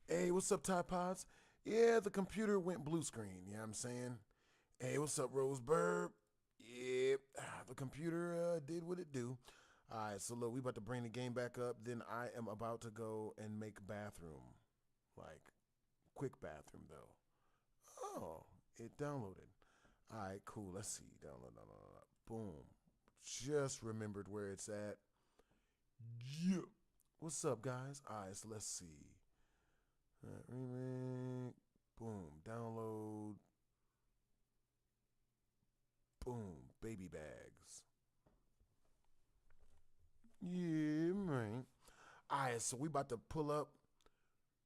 Hey, what's up, Tide Pods? Yeah, the computer went blue screen, you know what I'm saying? Hey, what's up, Roseburb? Yep, the computer did what it do. All right, so look, we about to bring the game back up. Then I am about to go and make bathroom. Like, quick bathroom, though. Oh, it downloaded. All right, cool. Let's see. Download. Boom. Just remembered where it's at. Yeah. What's up, guys? All right, so let's see. Remake. Boom. Download. Boom. Baby bags. Yeah, man. All right, so we about to pull up.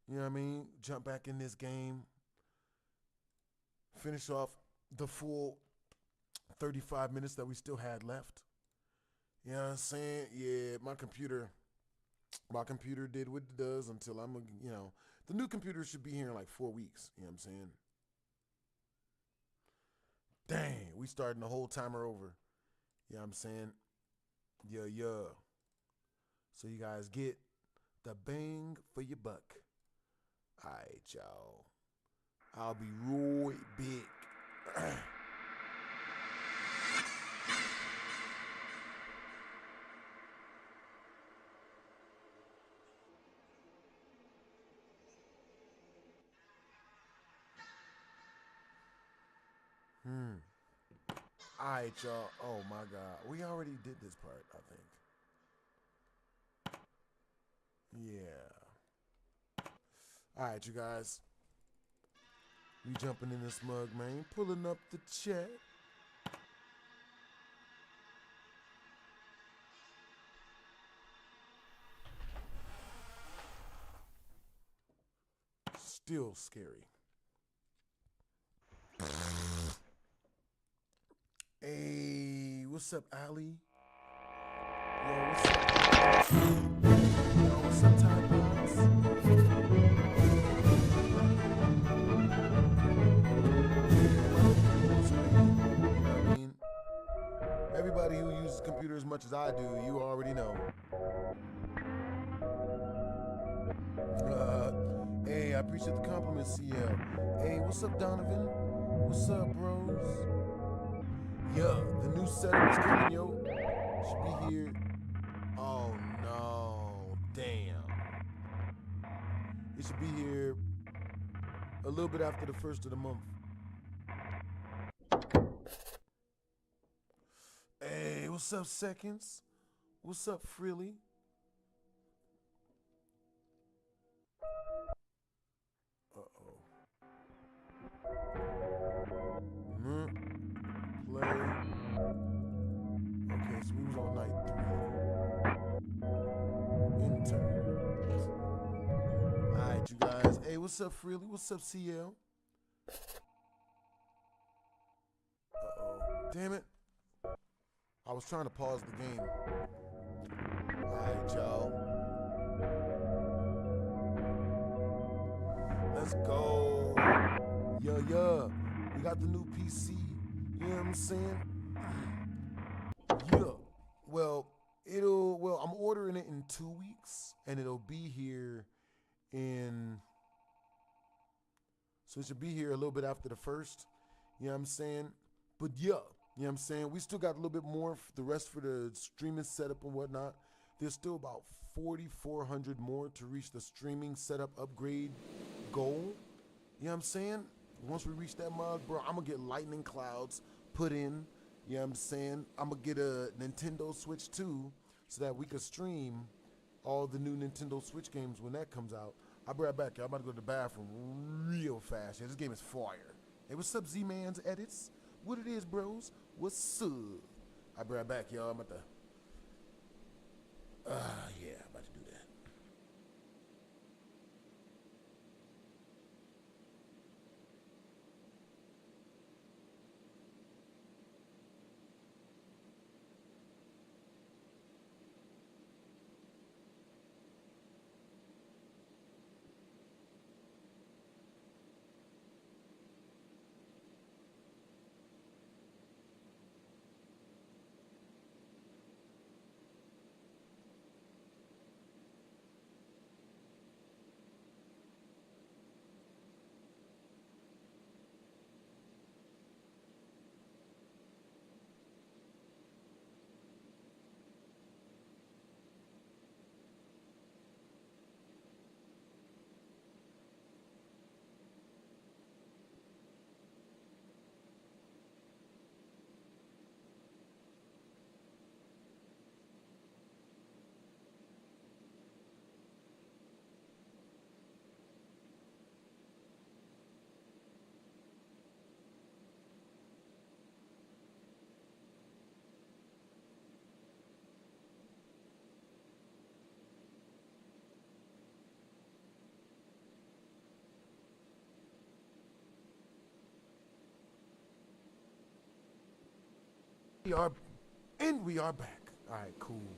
You know what I mean? Jump back in this game. Finish off the full 35 minutes that we still had left. You know what I'm saying? Yeah, my computer did what it does until the new computer should be here in like 4 weeks. You know what I'm saying? Dang, we starting the whole timer over. You know what I'm saying? Yeah. So you guys get the bang for your buck. All right, y'all. I'll be right back. All right, y'all. Oh my God, we already did this part, I think. Yeah. All right, you guys. We jumping in this mug, man. Pulling up the chat. Still scary. Hey, what's up, Ali? Yo, what's up? Yo, what's up, Tide Pods? I mean, everybody who uses computer as much as I do, you already know. Hey, I appreciate the compliments, CL. Hey, what's up, Donovan? What's up, bros? Yeah, the new setup is coming, yo. Should be here. Oh no, damn. It should be here a little bit after the first of the month. Hey, what's up, Seconds? What's up, Frilly? Uh-oh. Play. Okay, so we was on night 3. Intern. Alright, you guys. Hey, what's up, Frilly? What's up, CL? Uh-oh. Damn it. I was trying to pause the game. Alright, y'all. Let's go. Yeah. We got the new PC. You know what I'm saying? Yeah. Well, I'm ordering it in 2 weeks, and it'll be here so it should be here a little bit after the first. You know what I'm saying? But yeah, you know what I'm saying? We still got a little bit more for the rest for the streaming setup and whatnot. There's still about 4,400 more to reach the streaming setup upgrade goal. You know what I'm saying? Once we reach that mug, bro, I'm gonna get lightning clouds put in. You know what I'm saying? I'm gonna get a Nintendo Switch 2 so that we could stream all the new Nintendo Switch games when that comes out. I'll be right back, y'all. I'm about to go to the bathroom real fast. Yeah, this game is fire. Hey, what's up, Z-Man's Edits? What it is, bros? What's up? I'll be right back, y'all. I'm about to... yeah, I'm about to do that. We are back. All right, cool.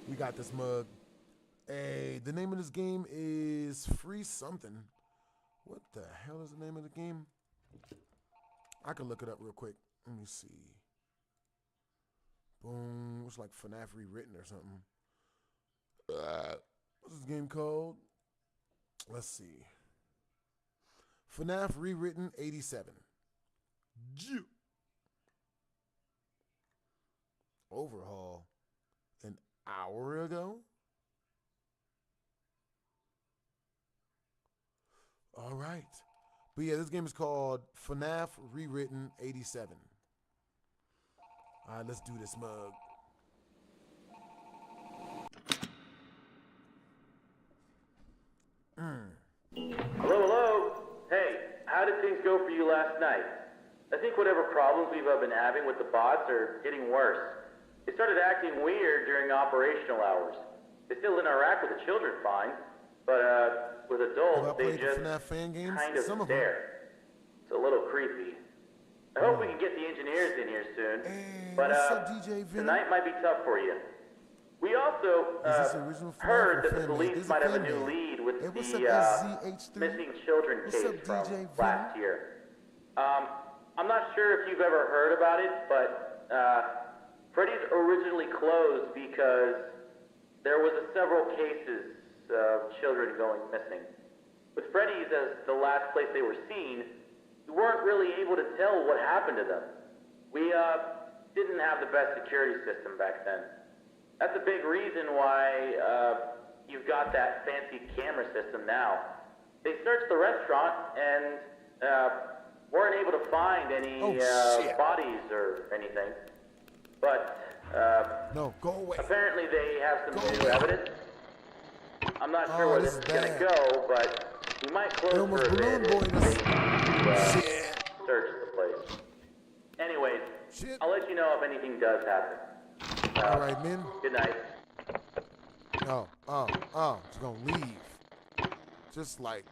We got this mug. Hey, the name of this game is Free Something. What the hell is the name of the game? I can look it up real quick. Let me see. Boom. It's like FNAF Rewritten or something. What's this game called? Let's see. FNAF Rewritten 87. Overhaul an hour ago? All right. But yeah, this game is called FNAF Rewritten 87. All right, let's do this mug. Hello? Hey, how did things go for you last night? I think whatever problems we've been having with the bots are getting worse. They started acting weird during operational hours. They still interact with the children fine, but with adults, they just kind of stare. It's a little creepy. I hope we can get the engineers in here soon, but tonight might be tough for you. We also heard that the police might have a new lead with the missing children case from last year. I'm not sure if you've ever heard about it, but Freddy's originally closed because there was several cases of children going missing. With Freddy's as the last place they were seen, we weren't really able to tell what happened to them. We didn't have the best security system back then. That's a big reason why you've got that fancy camera system now. They searched the restaurant and weren't able to find any bodies or anything. But no, go away. Apparently they have some new evidence. I'm not sure where this is gonna go, but we might close for a bit if they search the place. Anyways, I'll let you know if anything does happen. All right, men. Good night. She's gonna leave. Just like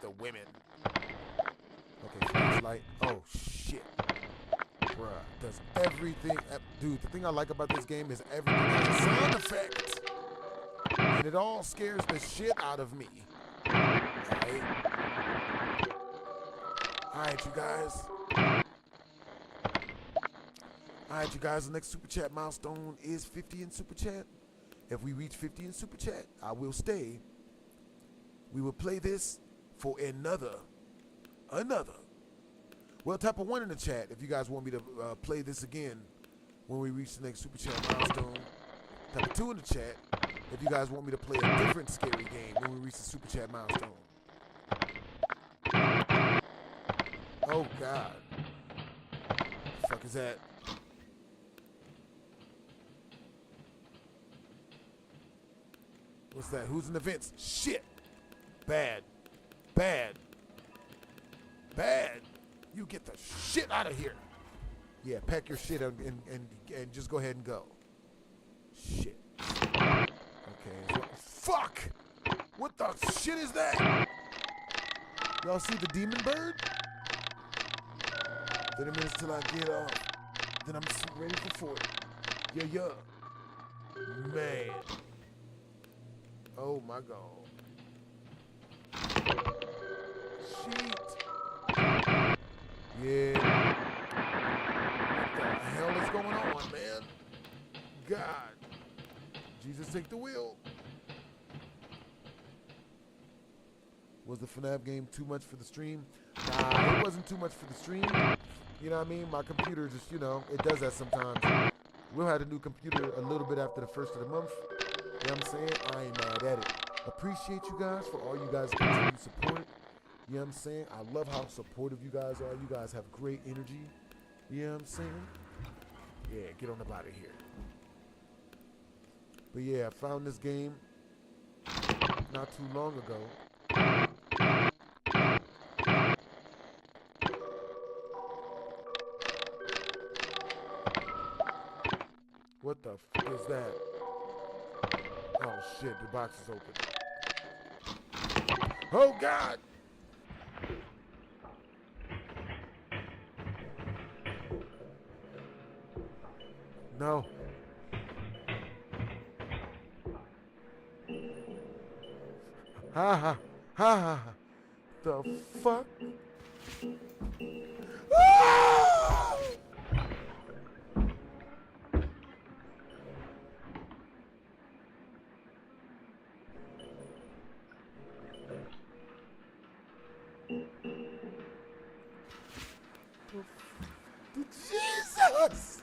the women. Okay, flashlight. Oh shit. Bruh, does everything. Dude, the thing I like about this game is everything has a sound effect. And it all scares the shit out of me. Alright, you guys. Alright, you guys, the next Super Chat milestone is 50 in Super Chat. If we reach 50 in Super Chat, I will stay. We will play this for another. Well, type a 1 in the chat if you guys want me to play this again when we reach the next Super Chat milestone. Type a 2 in the chat if you guys want me to play a different scary game when we reach the Super Chat milestone. Oh, God. What the fuck is that? What's that? Who's in the vents? Shit. Bad. You get the shit out of here. Yeah, pack your shit and just go ahead and go. Shit. Okay. So, fuck! What the shit is that? Y'all see the demon bird? 30 minutes till I get off. Then I'm ready for 40. Yeah. Man. Oh my God. Shit. Yeah. What the hell is going on, man? God. Jesus, take the wheel. Was the FNAF game too much for the stream? Nah, it wasn't too much for the stream. You know what I mean? My computer just, it does that sometimes. We'll have a new computer a little bit after the first of the month. You know what I'm saying? I ain't mad at it. Appreciate you guys for all you guys' continued support. You know what I'm saying? I love how supportive you guys are. You guys have great energy. You know what I'm saying? Yeah, get on up out of here. But yeah, I found this game not too long ago. What the f is that? Oh shit, the box is open. Oh God! No. Ha ha ha ha. The fuck? Ah! Jesus!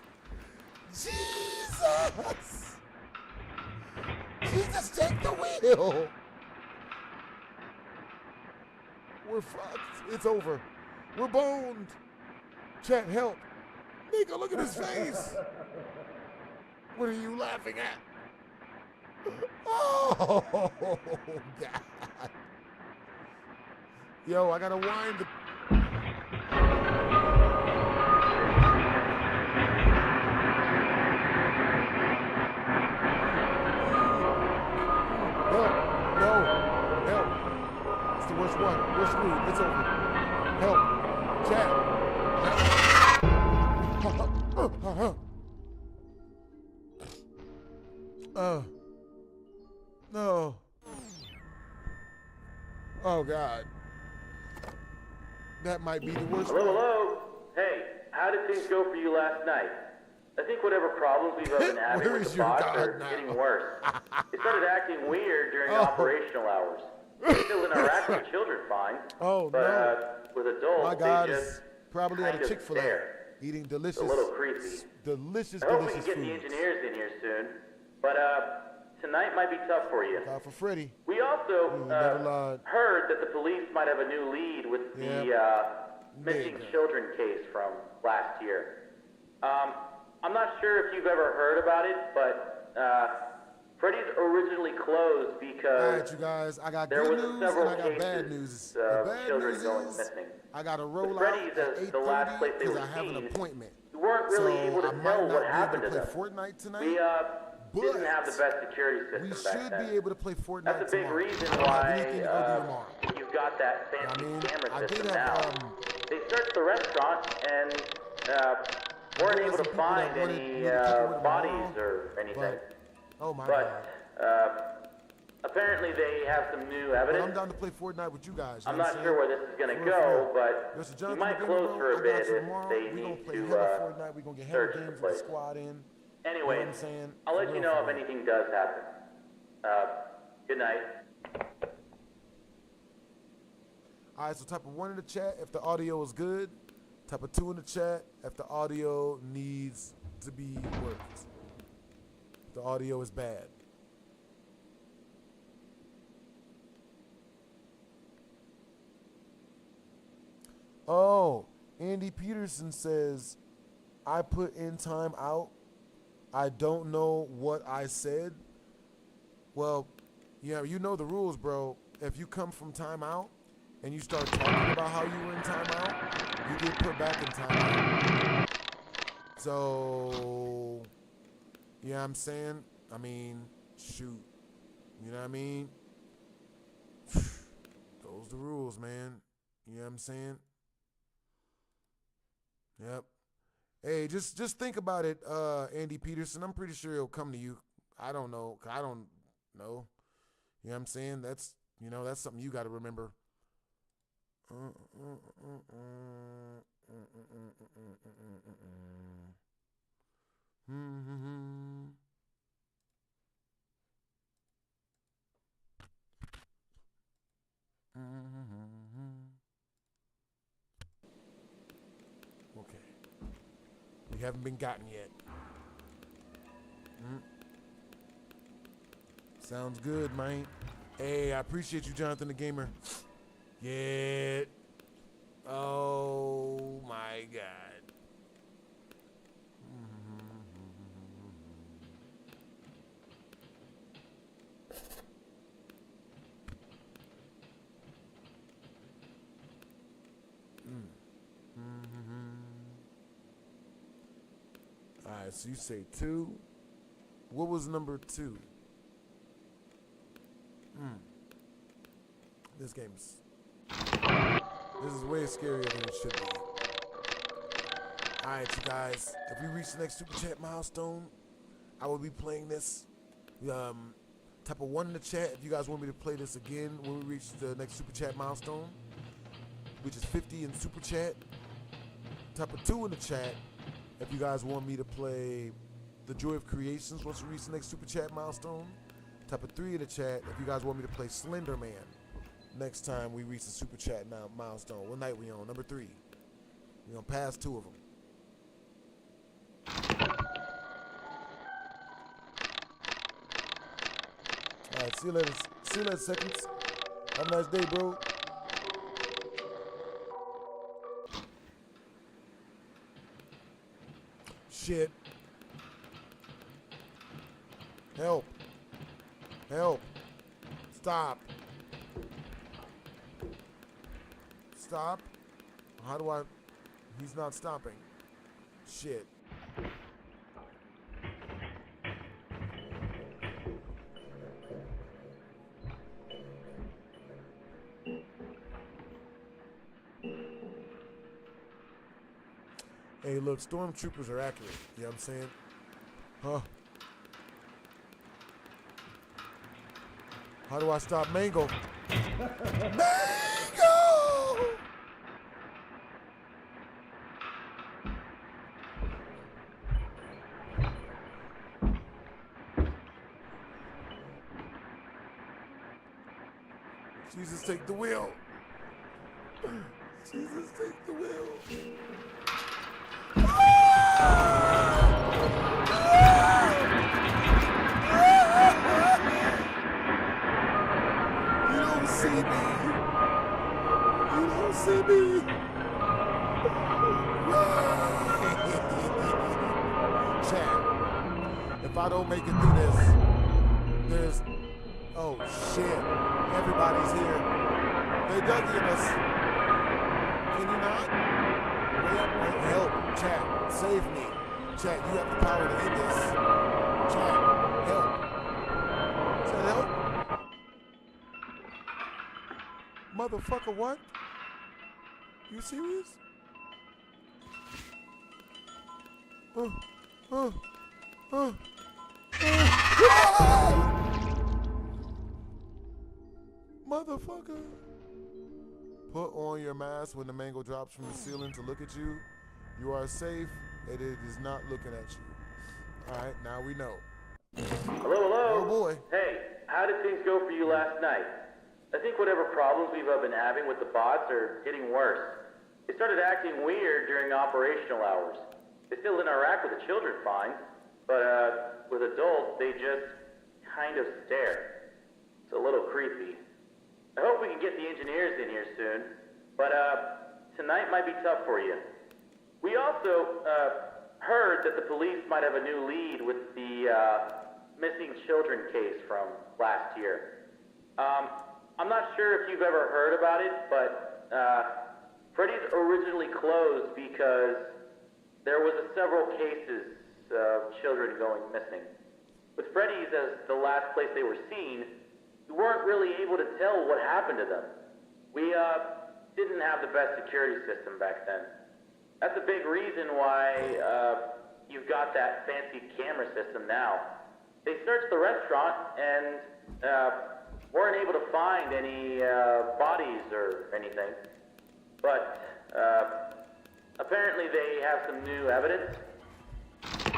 Jesus! Jesus, take the wheel! We're fucked. It's over. We're boned. Chat, help. Nico, look at his face. What are you laughing at? Oh, God. Yo, I gotta wind the... Worst one. We're screwed. It's over. Help. Chat. No. Oh, God. That might be the worst one. Hello? Hey, how did things go for you last night? I think whatever problems we've been having with the bots are getting worse. They started acting weird during operational hours. Still interact with children fine. Oh, but, no. With adults, my God, they is just probably at a Chick-fil-A stare. eating delicious, It's a little creepy. delicious I hope we can get food. the engineers in here soon. But tonight might be tough for you. God for Freddy. We also never lied. heard that the police might have a new lead with the missing children case from last year. I'm not sure if you've ever heard about it, but Freddy's originally closed because all right, you guys, I got there good was news several and I got cases bad news. The of bad children news going is missing. I got to roll out Freddy's at is the last place 8:30 they because were I have an seen. appointment. We weren't really So able to I might tell not what be happened able to to them. play Fortnite tonight. We didn't have the best security We system back should then. be able to play Fortnite That's a big tomorrow. reason I don't have why anything to go do tomorrow. you've got that fancy camera I did system have, now. They searched the restaurant and weren't able to find any bodies or anything. Oh my But apparently they have some new But evidence. I'm down to play Fortnite with you guys. I'm not sure where this is going to go, but you might close for a bit if they need to Fortnite. We're going to get hella search the games with place. the squad in. Anyway, You know what I'm saying? I'll let For you real, know for if real. anything does happen. Good night. All right, so type of 1 in the chat if the audio is good. Type of 2 in the chat if the audio needs to be worked. If the audio is bad. Oh, Andy Peterson says, I put in time out. I don't know what I said. Well, yeah, you know the rules, bro. If you come from timeout and you start talking about how you were in timeout, you get put back in timeout. So, you know what I'm saying? I mean, shoot. You know what I mean? Those the rules, man. You know what I'm saying? Yep. Hey, just think about it, Andy Peterson. I'm pretty sure it'll come to you. I don't know. I don't know. You know what I'm saying? That's something you got to remember. Okay. We haven't been gotten yet. Sounds good, man. Hey, I appreciate you, Jonathan the Gamer. Yeah. Oh, my God. All right, so you say 2. What was number 2? This is way scarier than it should be. Alright, you guys. If we reach the next super chat milestone, I will be playing this. Type of 1 in the chat if you guys want me to play this again when we reach the next super chat milestone, which is 50 in super chat. Type of 2 in the chat if you guys want me to play The Joy of Creations once we reach the next super chat milestone. Type of 3 in the chat if you guys want me to play Slender Man next time we reach the super chat milestone. What night we on? Number 3. We're gonna pass 2 of them. Alright, see you later. See you later, seconds. Have a nice day, bro. Shit. Help. Help. Stop. Stop. How do I... He's not stopping. Shit. Hey, look, stormtroopers are accurate. You know what I'm saying? Huh? How do I stop Mango? Mango! Jesus, take the wheel. Jesus, take the wheel. You don't see me. You don't see me. Chat. If I don't make it through this, there's... Oh, shit. Everybody's here. They dug in us. Can you not? Wait, help. Chat, save me. Chat, you have the power to end this. Chat, help. Chat, help. Motherfucker, what? You serious? Motherfucker. Put on your mask when the mango drops from the ceiling to look at you. You are safe, and it is not looking at you. All right, now we know. Hello, hello. Oh, boy. Hey, how did things go for you last night? I think whatever problems we've been having with the bots are getting worse. They started acting weird during operational hours. They still interact with the children fine, but with adults, they just kind of stare. It's a little creepy. I hope we can get the engineers in here soon, but tonight might be tough for you. We also heard that the police might have a new lead with the missing children case from last year. I'm not sure if you've ever heard about it, but Freddy's originally closed because there was several cases of children going missing. With Freddy's as the last place they were seen, we weren't really able to tell what happened to them. We didn't have the best security system back then. That's a big reason why you've got that fancy camera system now. They searched the restaurant and weren't able to find any bodies or anything. But apparently they have some new evidence.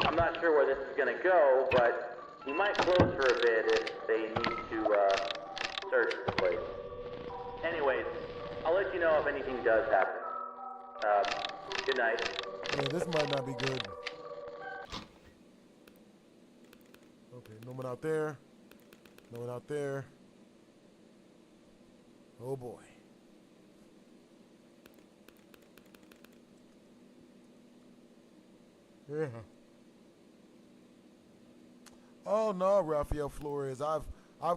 I'm not sure where this is going to go, but we might close for a bit if they need to search the place. Anyways, I'll let you know if anything does happen. Good night. Yeah, this might not be good. Okay, no one out there. No one out there. Oh boy. Yeah. Oh no, Rafael Flores. I've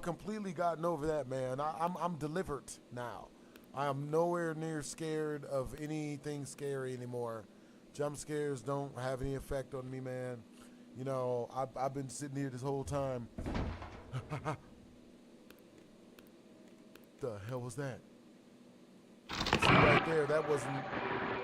completely gotten over that, man. I'm delivered now. I am nowhere near scared of anything scary anymore. Jump scares don't have any effect on me, man. You know, I've been sitting here this whole time. The hell was that? See right there, that wasn't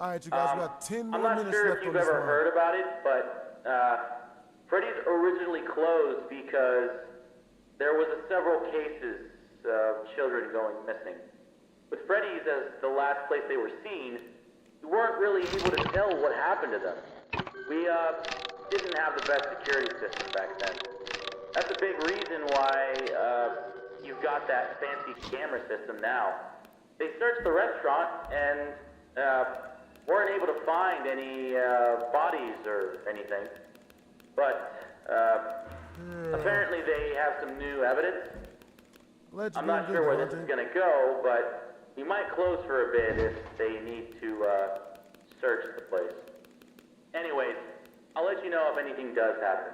All right, you guys, we got 10 I'm more not minutes sure left if you've on this ever line. heard about it, but Freddy's originally closed because there was several cases of children going missing. With Freddy's as the last place they were seen, we weren't really able to tell what happened to them. We didn't have the best security system back then. That's a big reason why you've got that fancy camera system now. They searched the restaurant and weren't able to find any bodies or anything. But apparently they have some new evidence. I'm not sure where this is going to go, but we might close for a bit if they need to search the place. Anyways, I'll let you know if anything does happen.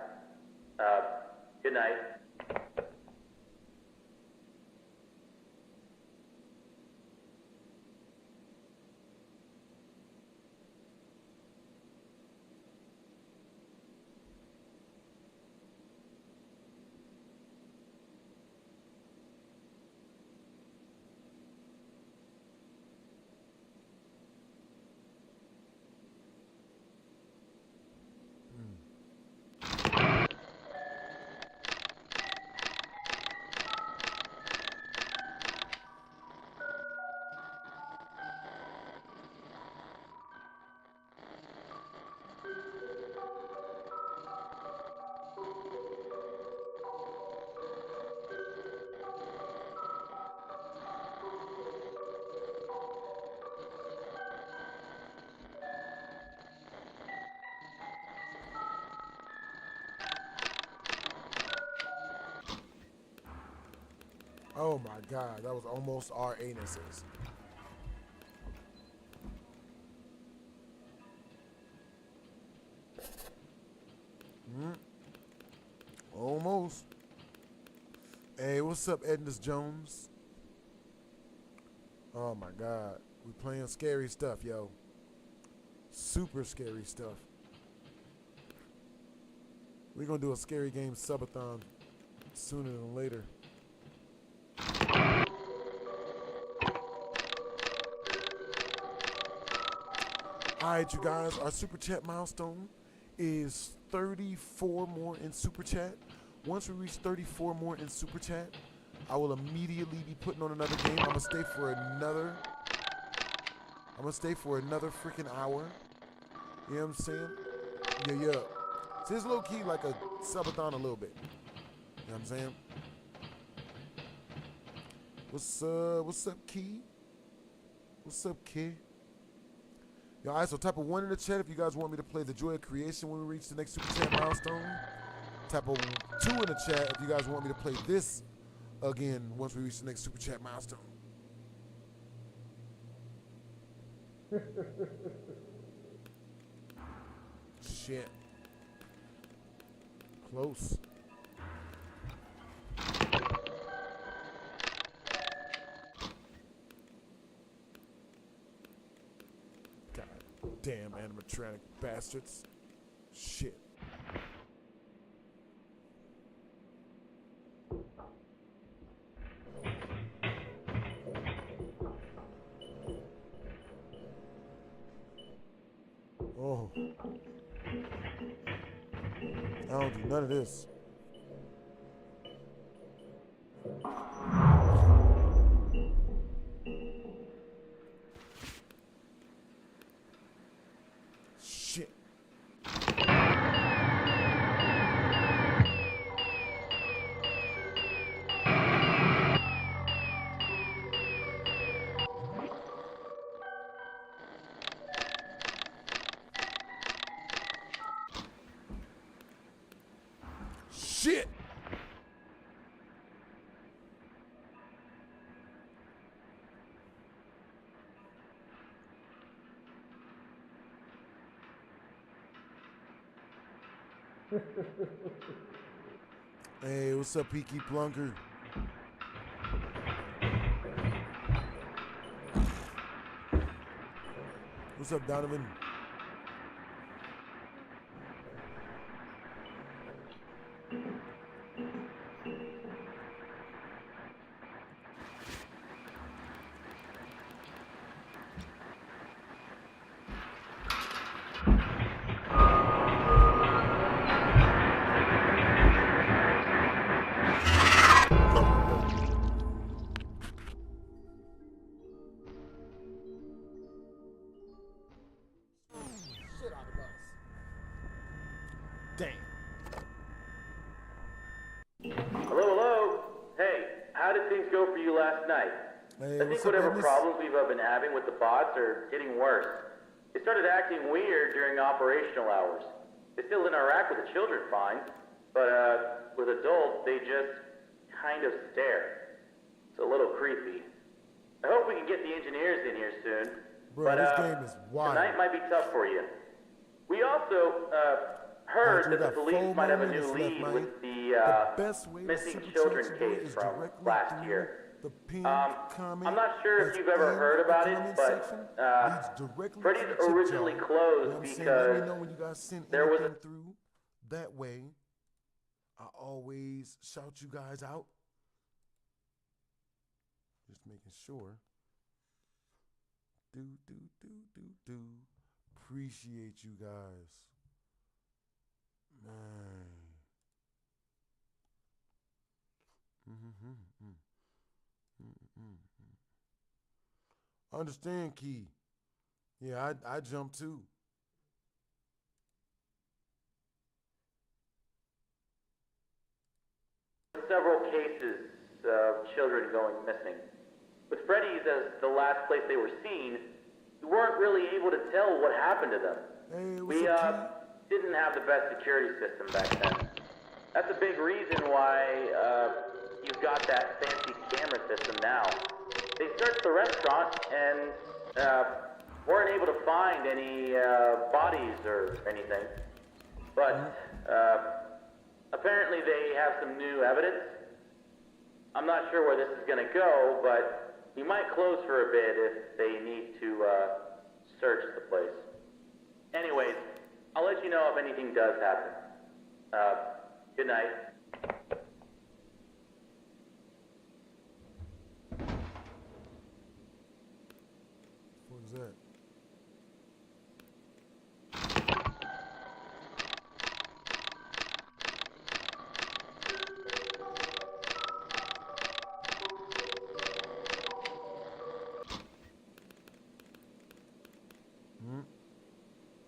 Good night. Oh my God, that was almost our anuses. Almost. Hey, what's up, Edness Jones? Oh my God, we playing scary stuff, yo. Super scary stuff. We're gonna do a scary game subathon sooner than later. Alright, you guys, our super chat milestone is 34 more in super chat. Once we reach 34 more in super chat, I will immediately be putting on another game. I'm gonna stay for another freaking hour. You know what I'm saying? Yeah. So it's low key like a subathon a little bit. You know what I'm saying? What's up, Key? What's up, Key? Yo, alright, so type of 1 in the chat if you guys want me to play The Joy of Creation when we reach the next super chat milestone. Type of 2 in the chat if you guys want me to play this again once we reach the next super chat milestone. Shit. Close. God damn animatronic bastards. Shit. Oh. I don't do none of this. Shit. Shit. Hey, what's up, Peaky Plunker? What's up, Donovan? Damn. Hello? Hey, how did things go for you last night? Hey, I think what's up, whatever Agnes? problems we've been having with the bots are getting worse. They started acting weird during operational hours. They still interact with the children fine, but with adults, they just kind of stare. It's a little creepy. I hope we can get the engineers in here soon. Bro, but this game is wild. tonight might be tough for you. We also heard We that the got police 4 might have a more new minutes lead left, with man. the best way to missing supercharge children your boy case is from directly last through year. the pinned comment. I'm not sure if that's you've ever in heard the about it, comment but section. Leads directly Freddy's to the tip originally jar. closed You know what I'm saying? because Let me know when you guys send there was anything through. That way, I always shout you guys out. Just making sure. Do. Appreciate you guys. Man. Understand, Key. Yeah, I jumped too. several cases of children going missing. With Freddy's as the last place they were seen, we weren't really able to tell what happened to them. Hey, what's We up, Key? didn't have the best security system back then. That's a big reason why you've got that fancy camera system now. They searched the restaurant and weren't able to find any bodies or anything. But apparently they have some new evidence. I'm not sure where this is going to go, but we might close for a bit if they need to search the place. Anyways, I'll let you know if anything does happen. Good night. What is that?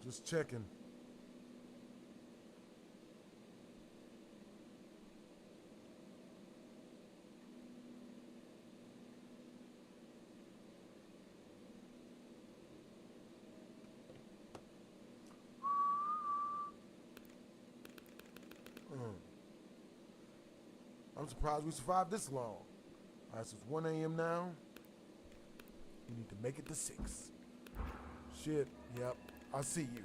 Just checking. I'm surprised we survived this long. All right, so it's 1 a.m. now. We need to make it to 6. Shit, yep. I see you.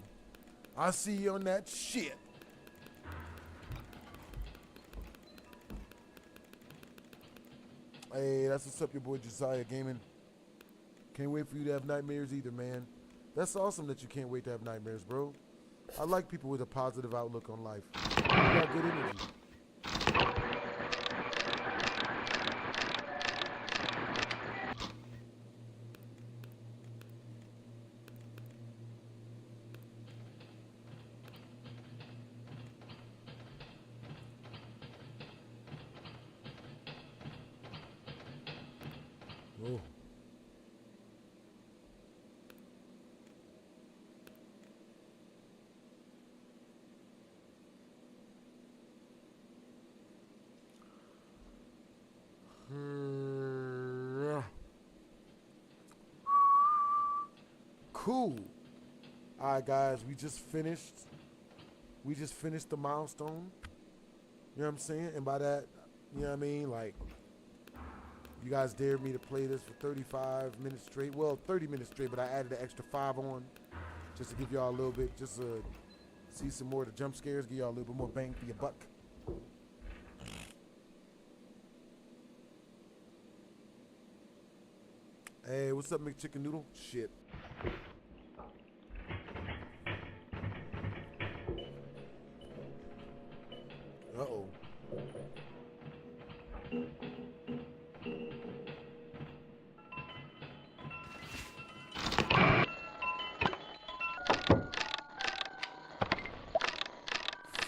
I see you on that shit. Hey, that's what's up, your boy Josiah Gaming. Can't wait for you to have nightmares either, man. That's awesome that you can't wait to have nightmares, bro. I like people with a positive outlook on life. You got good energy. Oh. Cool. All right, guys, we just finished the milestone. You know what I'm saying? And by that, you know what I mean? Like, you guys dared me to play this for 35 minutes straight. Well, 30 minutes straight, but I added an extra 5 on just to give y'all a little bit, just to see some more of the jump scares, give y'all a little bit more bang for your buck. Hey, what's up, McChicken Noodle? Shit. Uh-oh.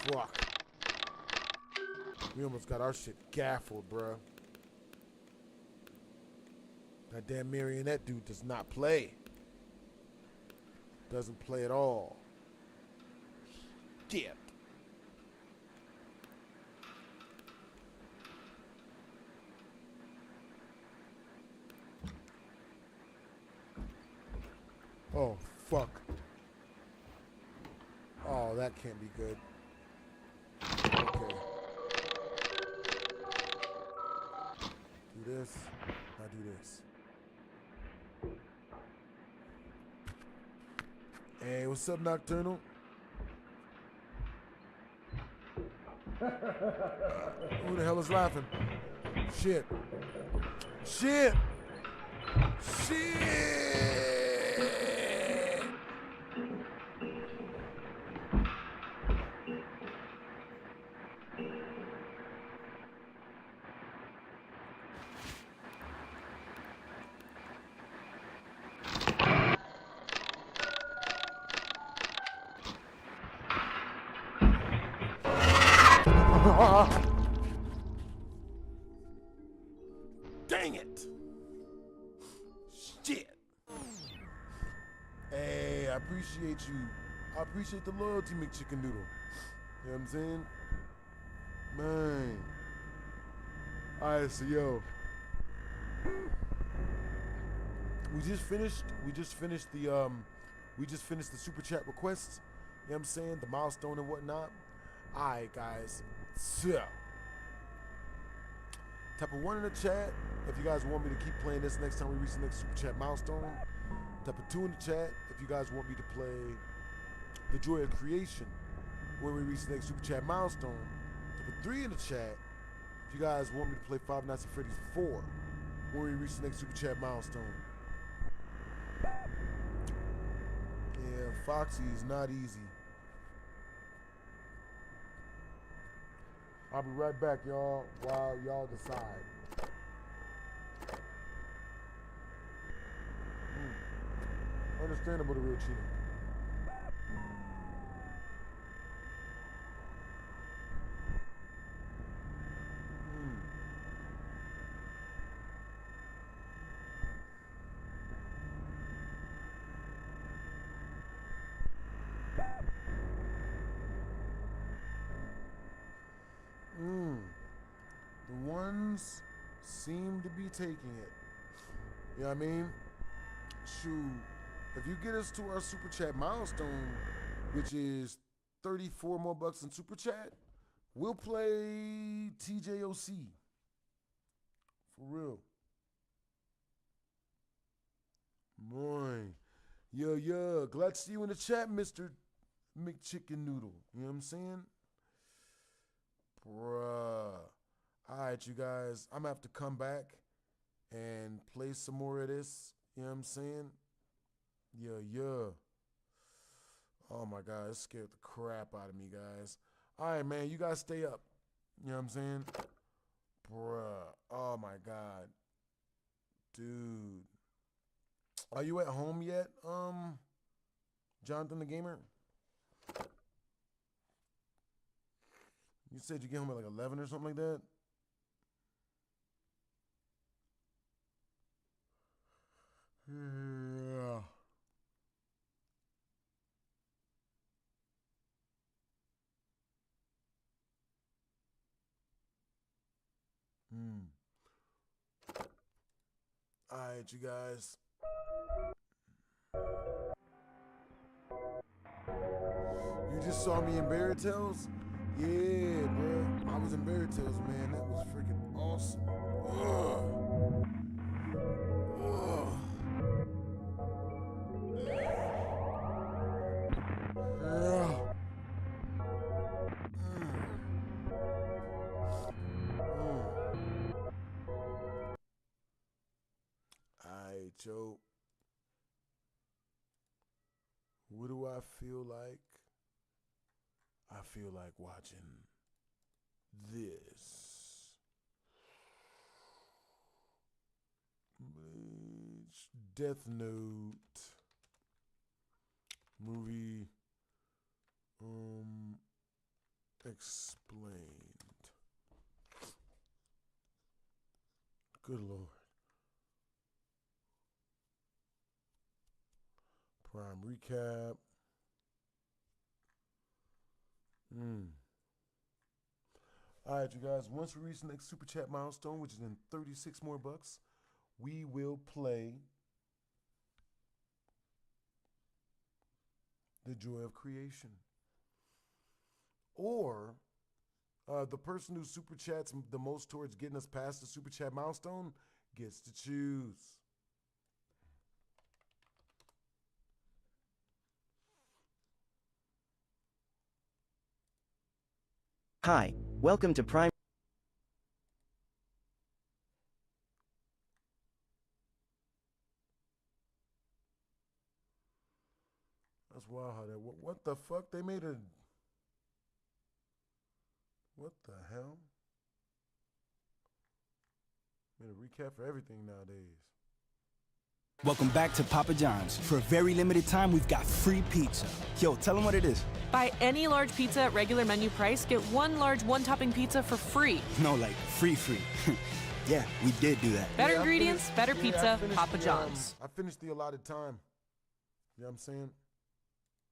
Fuck. We almost got our shit gaffled, bruh. That damn marionette dude does not play. Doesn't play at all. Shit. Oh, that can't be good. Okay. Do this. Now do this. Hey, what's up, Nocturnal? Who the hell is laughing? Shit. Shit. Shit. Dang it. Shit. Hey, I appreciate you. I appreciate the loyalty, McChicken Noodle. You know what I'm saying? Man. Alright, so yo. We just finished the super chat requests. You know what I'm saying? The milestone and whatnot. Alright, guys. So type of 1 in the chat if you guys want me to keep playing this next time we reach the next super chat milestone. Type of 2 in the chat if you guys want me to play The Joy of Creation when we reach the next super chat milestone. Type of 3 in the chat if you guys want me to play Five Nights at Freddy's 4 when we reach the next super chat milestone. Yeah, Foxy is not easy. I'll be right back, y'all, while y'all decide. Understandable, the real cheater. The ones seem to be taking it. You know what I mean? Shoot, if you get us to our super chat milestone, which is 34 more bucks in super chat, we'll play TJOC. For real. Boy. Yo. Glad to see you in the chat, Mr. McChicken Noodle. You know what I'm saying? Bruh. Alright, you guys. I'm gonna have to come back and play some more of this. You know what I'm saying? Yeah. Oh my God, it scared the crap out of me, guys. Alright, man, you guys stay up. You know what I'm saying? Bruh. Oh my God. Dude. Are you at home yet, Jonathan the Gamer? You said you get home at like 11 or something like that? Yeah. Alright, you guys. You just saw me in Barry Tales? Yeah, bro. I was in Barry Tales, man. That was freaking awesome. Ugh. Ugh. Alright, Joe. What do I feel like? I feel like watching this. Death Note movie explained. Good Lord. Prime recap. Alright, you guys, once we reach the next super chat milestone, which is in 36 more bucks, we will play The Joy of Creation. or the person who super chats the most towards getting us past the super chat milestone gets to choose. Hi, welcome to Prime. That's wild how that. What the fuck? They made a. What the hell? Made a recap for everything nowadays. Welcome back to Papa John's. For a very limited time, we've got free pizza. Yo, tell them what it is. Buy any large pizza at regular menu price, get one large one-topping pizza for free. No, like free. Yeah, we did do that. Better ingredients, better pizza, Papa John's. I finished the allotted time. You know what I'm saying?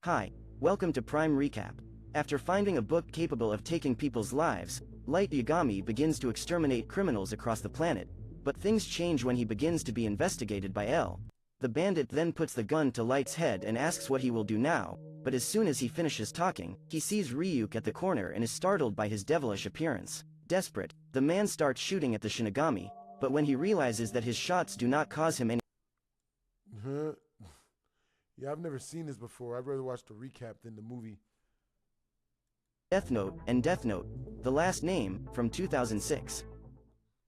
Hi, welcome to Prime Recap. After finding a book capable of taking people's lives, Light Yagami begins to exterminate criminals across the planet, but things change when he begins to be investigated by L. The bandit then puts the gun to Light's head and asks what he will do now, but as soon as he finishes talking, he sees Ryuk at the corner and is startled by his devilish appearance. Desperate, the man starts shooting at the Shinigami, but when he realizes that his shots do not cause him any Yeah, I've never seen this before. I'd rather watch the recap than the movie. Death Note and Death Note, the last name, from 2006.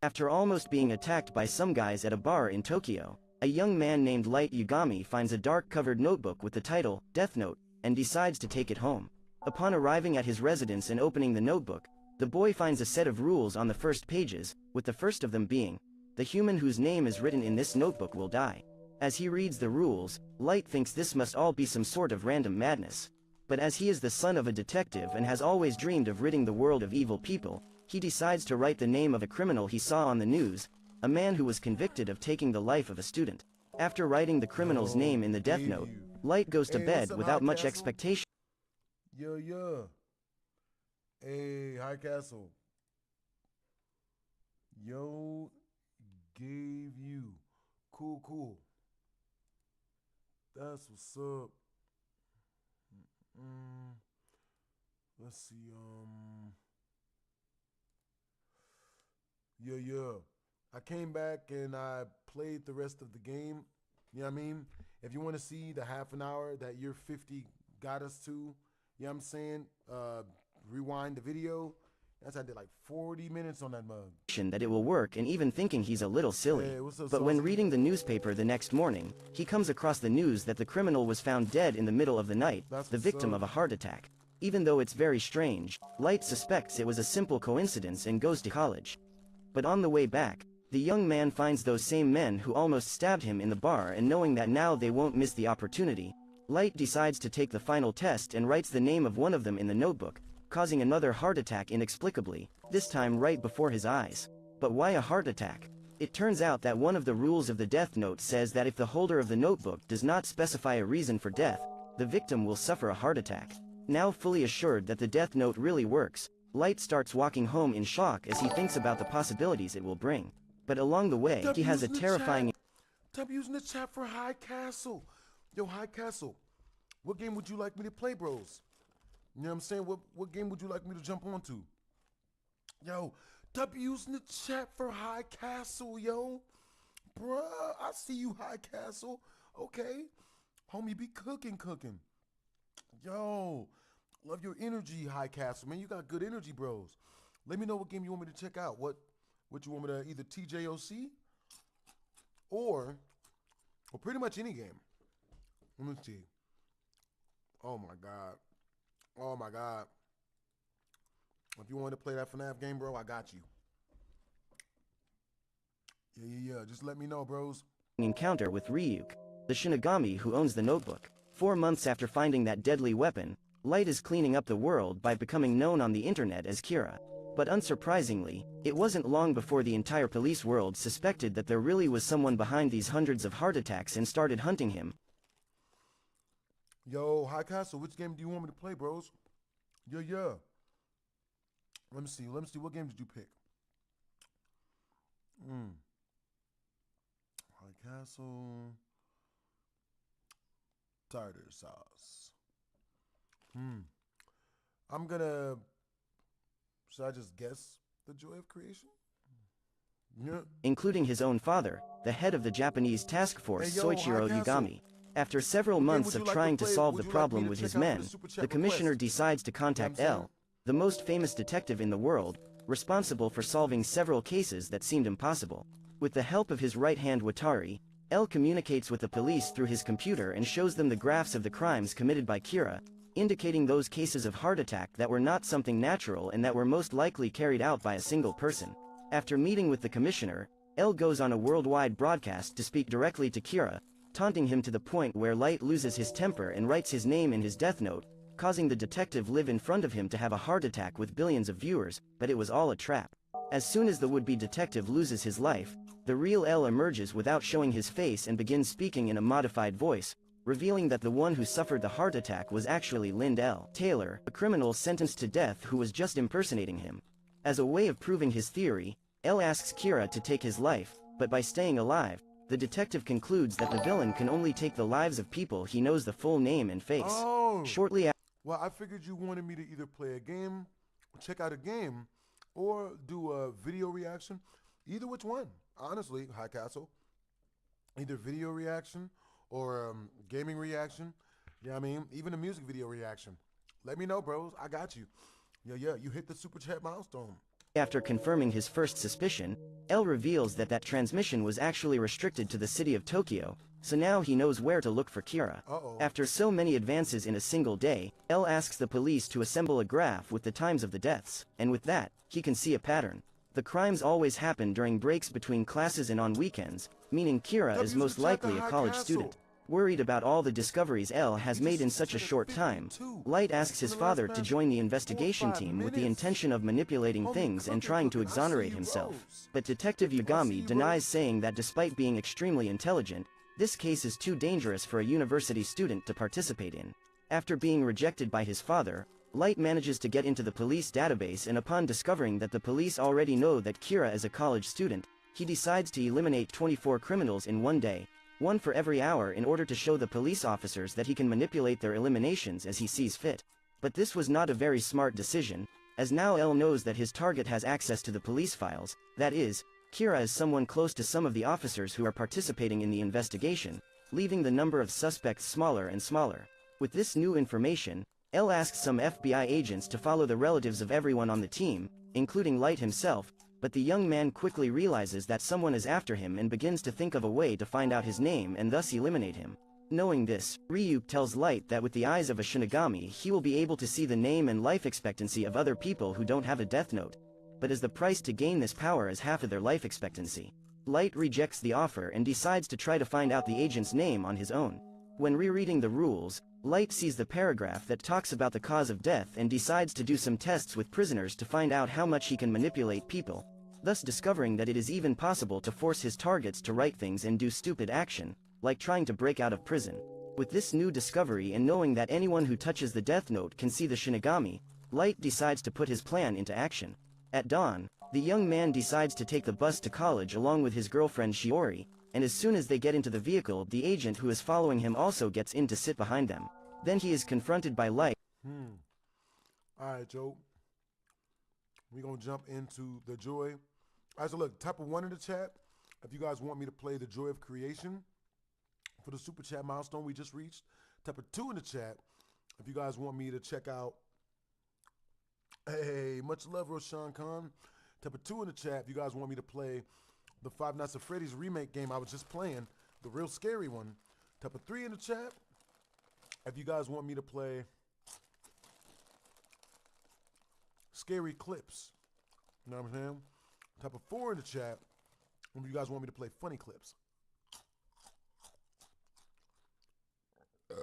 After almost being attacked by some guys at a bar in Tokyo, a young man named Light Yagami finds a dark-covered notebook with the title, Death Note, and decides to take it home. Upon arriving at his residence and opening the notebook, the boy finds a set of rules on the first pages, with the first of them being, the human whose name is written in this notebook will die. As he reads the rules, Light thinks this must all be some sort of random madness. But as he is the son of a detective and has always dreamed of ridding the world of evil people, he decides to write the name of a criminal he saw on the news, a man who was convicted of taking the life of a student. After writing the criminal's name in the Death Note, Light goes to bed without much expectation. Yeah. Hey, High Castle. Yo, gave you. Cool. That's what's up. Let's see. Yeah. I came back and I played the rest of the game. You know what I mean? If you want to see the half an hour that year 50 got us to, you know what I'm saying? Rewind the video. I did like 40 minutes on that mug. That it will work and even thinking he's a little silly. Hey, what's up, but when Saucy? reading the newspaper the next morning, he comes across the news that the criminal was found dead in the middle of the night, That's the what's victim up. of a heart attack. Even though it's very strange, Light suspects it was a simple coincidence and goes to college. But on the way back, the young man finds those same men who almost stabbed him in the bar, and knowing that now they won't miss the opportunity, Light decides to take the final test and writes the name of one of them in the notebook, causing another heart attack inexplicably, this time right before his eyes. But why a heart attack? It turns out that one of the rules of the Death Note says that if the holder of the notebook does not specify a reason for death, the victim will suffer a heart attack. Now fully assured that the Death Note really works, Light starts walking home in shock as he thinks about the possibilities it will bring. But along the way, he has a terrifying... Stop using the chat for High Castle. Yo, High Castle, what game would you like me to play, bros? You know what I'm saying? What game would you like me to jump onto? Yo, stop using the chat for High Castle, yo. Bruh, I see you, High Castle. Okay. Homie, be cooking. Yo, love your energy, High Castle. Man, you got good energy, bros. Let me know what game you want me to check out. What you want me to either TJOC or pretty much any game. Let me see. Oh my God. If you want to play that FNAF game, bro, I got you. Yeah. Just let me know, bros. encounter with Ryuk, the Shinigami who owns the notebook. 4 months after finding that deadly weapon, Light is cleaning up the world by becoming known on the internet as Kira. But unsurprisingly, it wasn't long before the entire police world suspected that there really was someone behind these hundreds of heart attacks and started hunting him. Yo, High Castle, which game do you want me to play, bros? Yeah. Let me see. What game did you pick? High Castle. Tartar sauce. I'm gonna. Should I just guess the joy of creation? Yeah. including his own father, the head of the Japanese task force Hey, yo, Soichiro High Castle. Yugami. After several What game months would you of like to trying to play? solve Would the you like me problem to with check his out for men, the super chat the commissioner request? decides to contact You know what I'm L, the most famous detective in the world, responsible for solving several cases that seemed impossible. With the help of his right-hand Watari, L communicates with the police through his computer and shows them the graphs of the crimes committed by Kira, indicating those cases of heart attack that were not something natural and that were most likely carried out by a single person. After meeting with the commissioner, L goes on a worldwide broadcast to speak directly to Kira, taunting him to the point where Light loses his temper and writes his name in his death note, causing the detective live in front of him to have a heart attack with billions of viewers, but it was all a trap. As soon as the would-be detective loses his life, the real L emerges without showing his face and begins speaking in a modified voice, revealing that the one who suffered the heart attack was actually Lind L. Taylor, a criminal sentenced to death who was just impersonating him. As a way of proving his theory, L asks Kira to take his life, but by staying alive, the detective concludes that the villain can only take the lives of people he knows the full name and face. Oh. Shortly after, Well, I figured you wanted me to either play a game, check out a game, or do a video reaction. Either which one, honestly, High Castle. Either video reaction or gaming reaction. Yeah, I mean, even a music video reaction. Let me know, bros. I got you. Yeah, you hit the super chat milestone. After confirming his first suspicion, L reveals that that transmission was actually restricted to the city of Tokyo, so now he knows where to look for Kira. Uh-oh. After so many advances in a single day, L asks the police to assemble a graph with the times of the deaths, and with that, he can see a pattern. The crimes always happen during breaks between classes and on weekends, meaning Kira is most likely a college student. Worried about all the discoveries L has made in such a short time, Light asks his father to join the investigation team with the intention of manipulating things and trying to exonerate himself. But Detective Yugami denies, saying that despite being extremely intelligent, this case is too dangerous for a university student to participate in. After being rejected by his father, Light manages to get into the police database, and upon discovering that the police already know that Kira is a college student, he decides to eliminate 24 criminals in one day, one for every hour, in order to show the police officers that he can manipulate their eliminations as he sees fit. But this was not a very smart decision, as now L knows that his target has access to the police files, that is, Kira is someone close to some of the officers who are participating in the investigation, leaving the number of suspects smaller and smaller. With this new information, L asks some FBI agents to follow the relatives of everyone on the team, including Light himself, but the young man quickly realizes that someone is after him and begins to think of a way to find out his name and thus eliminate him. Knowing this, Ryuk tells Light that with the eyes of a Shinigami he will be able to see the name and life expectancy of other people who don't have a death note, but as the price to gain this power is half of their life expectancy. Light rejects the offer and decides to try to find out the agent's name on his own. When rereading the rules, Light sees the paragraph that talks about the cause of death and decides to do some tests with prisoners to find out how much he can manipulate people, thus discovering that it is even possible to force his targets to write things and do stupid action, like trying to break out of prison. With this new discovery and knowing that anyone who touches the death note can see the Shinigami, Light decides to put his plan into action. At dawn, the young man decides to take the bus to college along with his girlfriend Shiori, and as soon as they get into the vehicle, the agent who is following him also gets in to sit behind them. Then he is confronted by Light. Alright, Joe. We're going to jump into the joy. Alright, so look, type of 1 in the chat if you guys want me to play the joy of creation for the super chat milestone we just reached. Type of 2 in the chat if you guys want me to check out. Hey, much love, Roshan Khan. Type of 2 in the chat if you guys want me to play the Five Nights at Freddy's remake game I was just playing, the real scary one. Type of 3 in the chat if you guys want me to play scary clips. You know what I'm saying? Type of 4 in the chat if you guys want me to play funny clips.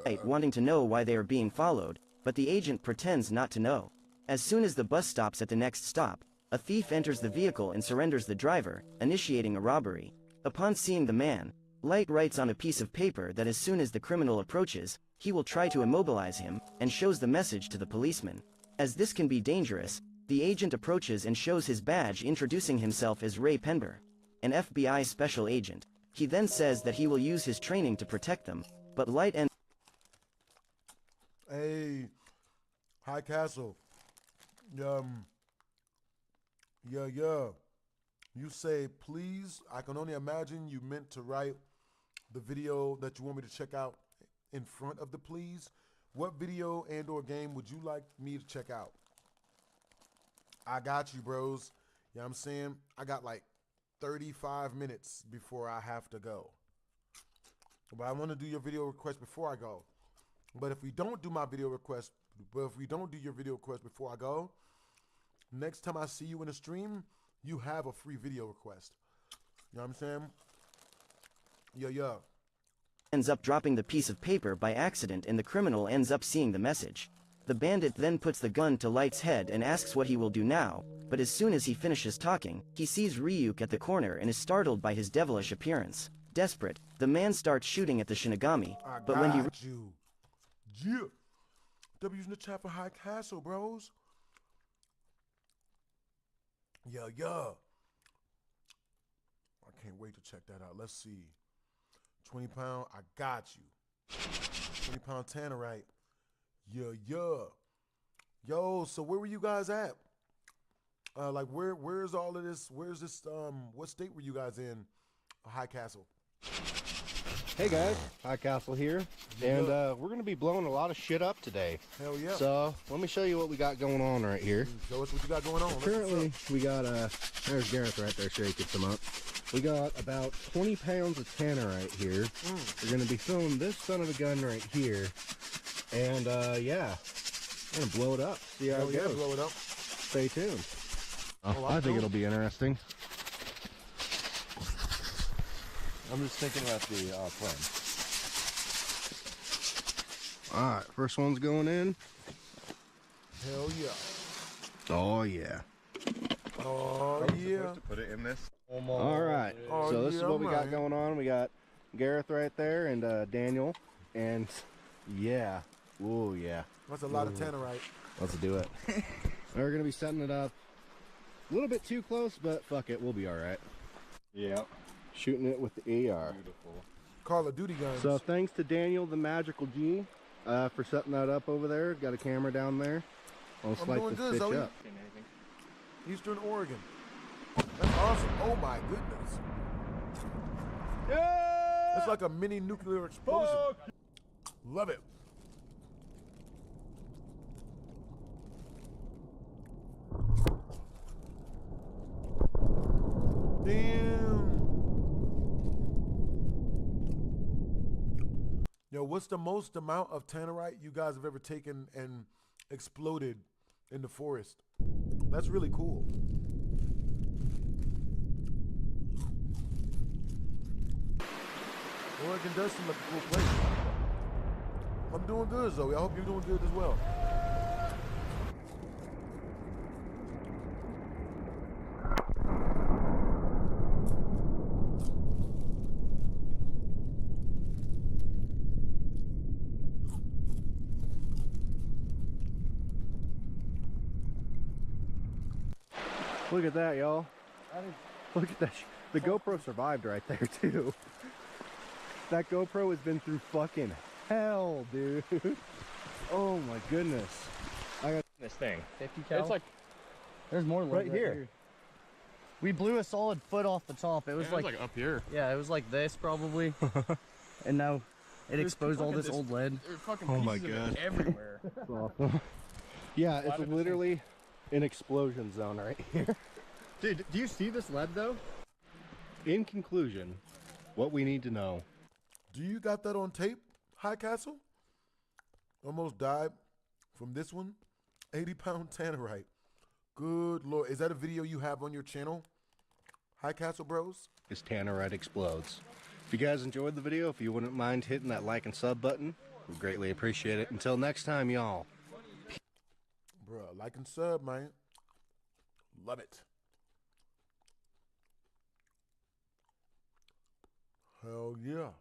Light wanting to know why they are being followed, but the agent pretends not to know. As soon as the bus stops at the next stop, a thief enters the vehicle and surrenders the driver, initiating a robbery. Upon seeing the man, Light writes on a piece of paper that as soon as the criminal approaches, he will try to immobilize him, and shows the message to the policeman. As this can be dangerous, the agent approaches and shows his badge, introducing himself as Ray Penber, an FBI special agent. He then says that he will use his training to protect them, but Light ends. Hey, High Castle. Yeah. You say, please. I can only imagine you meant to write the video that you want me to check out in front of the please. What video and or game would you like me to check out? I got you, bros. You know what I'm saying? I got like 35 minutes before I have to go. But I want to do your video request before I go. But if we don't do my video request, your video request before I go, next time I see you in a stream, you have a free video request. You know what I'm saying? Yeah. Ends up dropping the piece of paper by accident and the criminal ends up seeing the message. The bandit then puts the gun to Light's head and asks what he will do now, but as soon as he finishes talking, he sees Ryuk at the corner and is startled by his devilish appearance. Desperate, the man starts shooting at the Shinigami, but when he Yeah. W's in the chat for High Castle, bros. Yeah. I can't wait to check that out. Let's see. 20 pound, I got you. 20 pound Tannerite. Yeah. Yo, so where were you guys at? Like where's all of this? Where's this what state were you guys in? High Castle. Hey guys, High Castle here, and we're gonna be blowing a lot of shit up today. Hell yeah. So let me show you what we got going on right here. Show us what you got going on. Currently, we got there's Gareth right there, so he gets them up. We got about 20 pounds of tannerite here. We're gonna be filling this son of a gun right here, and yeah, we're gonna blow it up. See how it goes. Blow it up. Stay tuned. I think it'll be interesting. I'm just thinking about the plan. All right, first one's going in. Hell yeah. Oh yeah. Oh yeah. Supposed to put it in this. All right. So this is what we got going on. We got Gareth right there and Daniel, and yeah. Oh yeah. That's a lot of tannerite. Let's do it. We're gonna be setting it up a little bit too close, but fuck it, we'll be all right. Yeah. Shooting it with the AR. Beautiful. Call of Duty guns. So thanks to Daniel, the Magical G, for setting that up over there. Got a camera down there. I'll slice this bitch Zoe. up. Eastern Oregon. That's awesome. Oh my goodness. Yeah! It's like a mini nuclear explosion. Love it. Damn. Yo, what's the most amount of tannerite you guys have ever taken and exploded in the forest? That's really cool. Oregon does seem like a cool place. I'm doing good, Zoe. I hope you're doing good as well. Look at that, y'all. Look at that. The GoPro survived right there, too. That GoPro has been through fucking hell, dude. Oh my goodness. I got this thing. 50 cal? It's like there's more right here. We blew a solid foot off the top. It was, like up here. Yeah, it was like this probably. And now it exposed all this old lead. Oh my god. Everywhere. That's awesome. Yeah, it's literally an explosion zone right here. Dude, do you see this lead though? In conclusion, what we need to know. Do you got that on tape, High Castle? Almost died from this one. 80-pound tannerite. Good Lord. Is that a video you have on your channel, High Castle Bros? Is tannerite explodes. If you guys enjoyed the video, if you wouldn't mind hitting that like and sub button, we'd greatly appreciate it. Until next time, y'all. Bruh, like and sub, man. Love it. Hell yeah.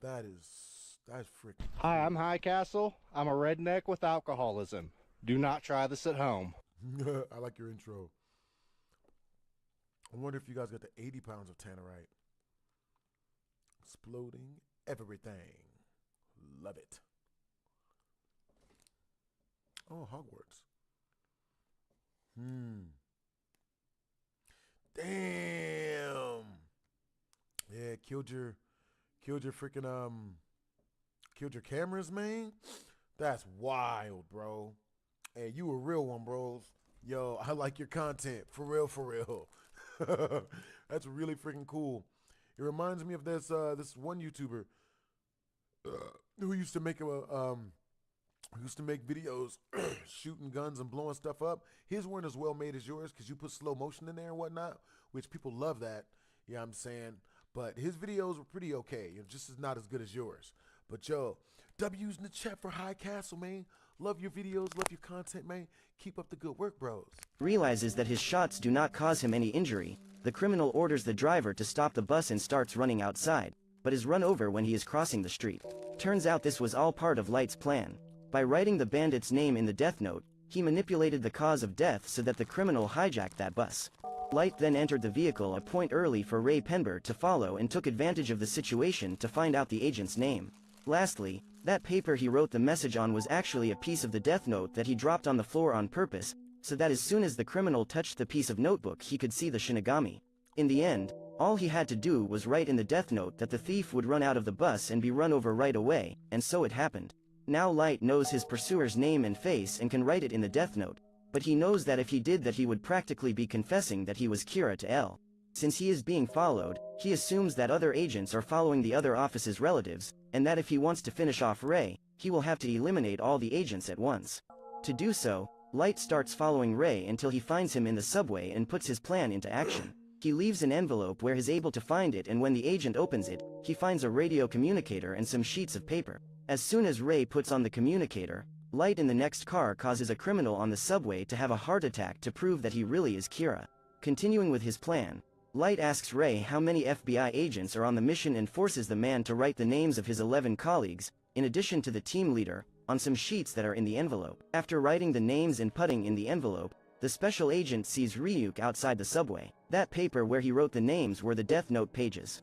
That's freaking Hi, I'm High Castle. I'm a redneck with alcoholism. Do not try this at home. I like your intro. I wonder if you guys got the 80 pounds of tannerite. Exploding everything. Love it. Oh, Hogwarts. Damn. Yeah, killed your freaking killed your cameras, man. That's wild, bro. Hey, you a real one, bros. Yo, I like your content. For real, for real. That's really freaking cool. It reminds me of this one YouTuber who used to make videos shooting guns and blowing stuff up. His weren't as well made as yours because you put slow motion in there and whatnot, which people love that. Yeah, I'm saying. But his videos were pretty okay. Just as not as good as yours. But yo, W's in the chat for High Castle, man. Love your videos, love your content, man. Keep up the good work, bros. Realizes that his shots do not cause him any injury. The criminal orders the driver to stop the bus and starts running outside, but is run over when he is crossing the street. Turns out this was all part of Light's plan. By writing the bandit's name in the death note, he manipulated the cause of death so that the criminal hijacked that bus. Light then entered the vehicle a point early for Ray Penber to follow and took advantage of the situation to find out the agent's name. Lastly, that paper he wrote the message on was actually a piece of the death note that he dropped on the floor on purpose, so that as soon as the criminal touched the piece of notebook he could see the Shinigami. In the end, all he had to do was write in the death note that the thief would run out of the bus and be run over right away, and so it happened. Now Light knows his pursuer's name and face and can write it in the death note, but he knows that if he did that he would practically be confessing that he was Kira to L. Since he is being followed, he assumes that other agents are following the other office's relatives, and that if he wants to finish off Ray, he will have to eliminate all the agents at once. To do so, Light starts following Ray until he finds him in the subway and puts his plan into action. He leaves an envelope where he's able to find it, and when the agent opens it, he finds a radio communicator and some sheets of paper. As soon as Ray puts on the communicator, Light in the next car causes a criminal on the subway to have a heart attack to prove that he really is Kira. Continuing with his plan, Light asks Ray how many FBI agents are on the mission and forces the man to write the names of his 11 colleagues, in addition to the team leader, on some sheets that are in the envelope. After writing the names and putting in the envelope, the special agent sees Ryuk outside the subway. That paper where he wrote the names were the death note pages.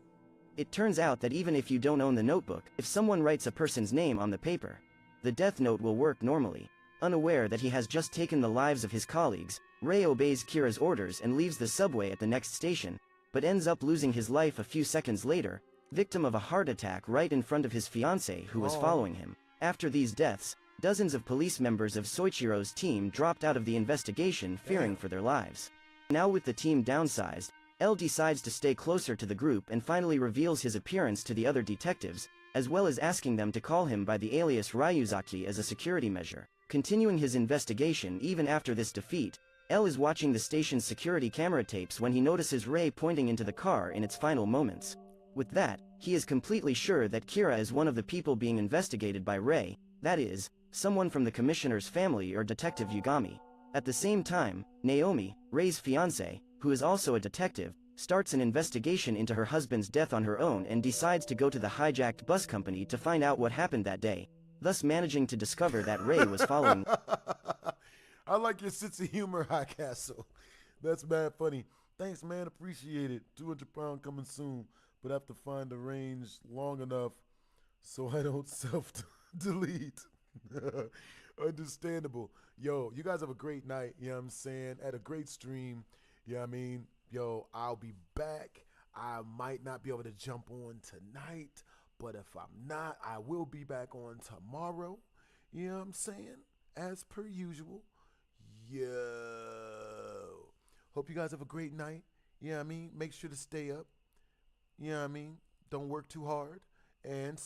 It turns out that even if you don't own the notebook, if someone writes a person's name on the paper, the death note will work normally. Unaware that he has just taken the lives of his colleagues, Ray obeys Kira's orders and leaves the subway at the next station, but ends up losing his life a few seconds later, victim of a heart attack right in front of his fiancée who was following him. After these deaths, dozens of police members of Soichiro's team dropped out of the investigation fearing for their lives. Now with the team downsized, L decides to stay closer to the group and finally reveals his appearance to the other detectives, as well as asking them to call him by the alias Ryuzaki as a security measure. Continuing his investigation even after this defeat, L is watching the station's security camera tapes when he notices Ray pointing into the car in its final moments. With that, he is completely sure that Kira is one of the people being investigated by Ray, that is, someone from the commissioner's family or Detective Yugami. At the same time, Naomi, Ray's fiancée, who is also a detective, starts an investigation into her husband's death on her own and decides to go to the hijacked bus company to find out what happened that day, thus managing to discover that Ray was following. I like your sense of humor, High Castle. That's mad funny. Thanks, man. Appreciate it. 200-pound coming soon, but have to find the range long enough so I don't self-delete. Understandable. Yo, you guys have a great night, you know what I'm saying? At a great stream, you know what I mean? Yo, I'll be back. I might not be able to jump on tonight, but if I'm not, I will be back on tomorrow. You know what I'm saying? As per usual. Yo. Hope you guys have a great night. You know what I mean? Make sure to stay up. You know what I mean? Don't work too hard. And